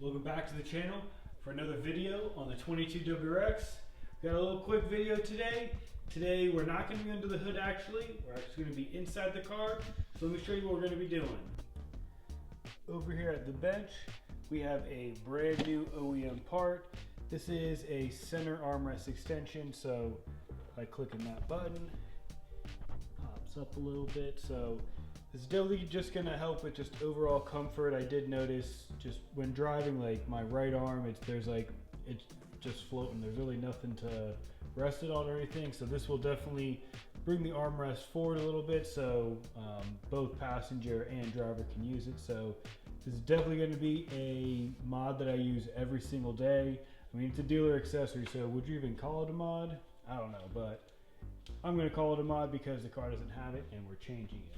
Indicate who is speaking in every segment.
Speaker 1: Welcome back to the channel for another video on the 22 WRX. Got a little quick video today. Today we're not going to be under the hood actually. We're actually going to be inside the car. So let me show you what we're going to be doing. Over here at the bench, we have a brand new OEM part. This is a center armrest extension. So by clicking that button, it pops up a little bit. So this is definitely just gonna help with just overall comfort. I did notice just when driving, like my right arm, it's just floating. There's really nothing to rest it on or anything. So this will definitely bring the armrest forward a little bit so both passenger and driver can use it. So this is definitely gonna be a mod that I use every single day. I mean, it's a dealer accessory, so would you even call it a mod? I don't know, but I'm gonna call it a mod because the car doesn't have it and we're changing it.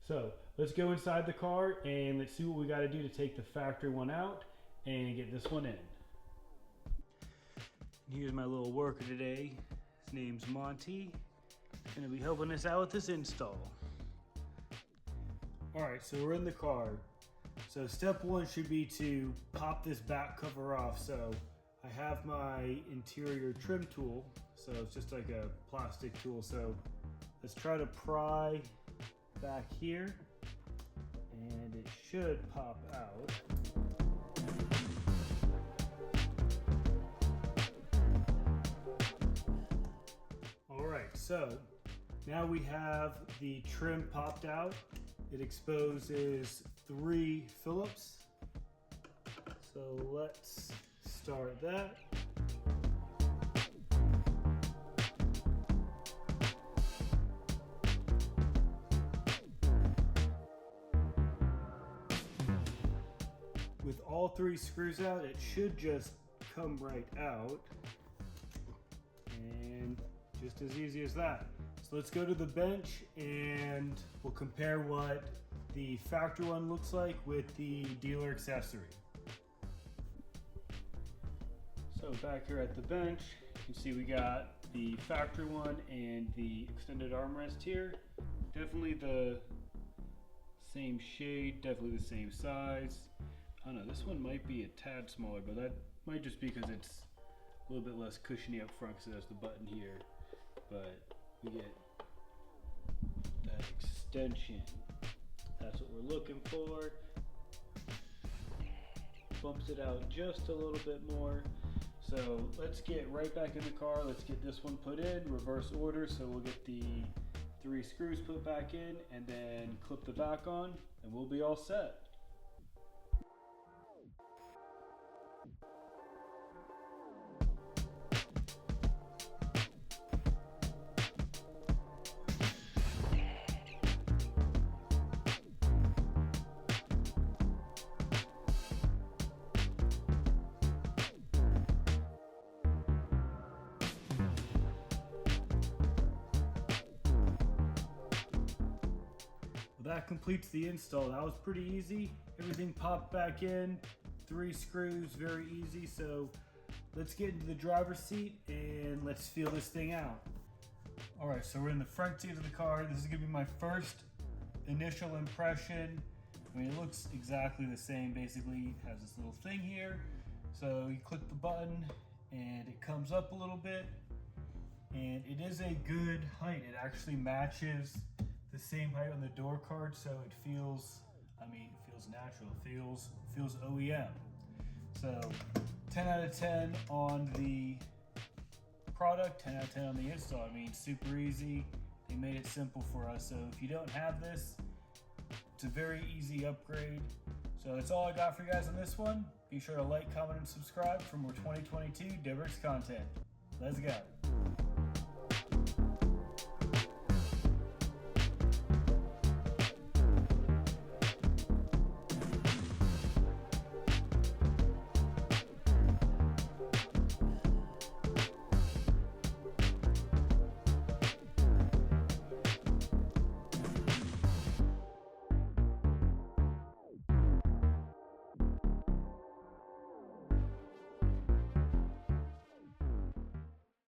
Speaker 1: So let's go inside the car and let's see what we got to do to take the factory one out and get this one in. And here's my little worker today. His name's Monty. He's going to be helping us out with this install. All right, so we're in the car. So step one should be to pop this back cover off. So I have my interior trim tool. So it's just like a plastic tool. So let's try to pry back here and it should pop out. All right, so now we have the trim popped out. It exposes 3 Phillips. So let's start that. With all 3 screws out, it should just come right out. And just as easy as that. So let's go to the bench and we'll compare what the factory one looks like with the dealer accessory. So back here at the bench, you can see we got the factory one and the extended armrest here. Definitely the same shade, definitely the same size. I don't know, this one might be a tad smaller, but that might just be because it's a little bit less cushiony up front because it has the button here. But we get that extension. That's what we're looking for. Bumps it out just a little bit more. So let's get right back in the car. Let's get this one put in reverse order. So we'll get the 3 screws put back in and then clip the back on and we'll be all set. That completes the install. That was pretty easy. Everything popped back in, 3 screws, very easy. So let's get into the driver's seat and let's feel this thing out. All right, so we're in the front seat of the car. This is gonna be my first initial impression. I mean, it looks exactly the same. Basically, it has this little thing here. So you click the button and it comes up a little bit. And it is a good height. It actually matches the same height on the door card, so it feels, I mean, it feels natural. It feels OEM. So 10 out of 10 on the product, 10 out of 10 on the install. I mean, super easy. They made it simple for us. So if you don't have this, it's a very easy upgrade. So that's all I got for you guys on this one. Be sure to like, comment, and subscribe for more 2022 WRX content. Let's go.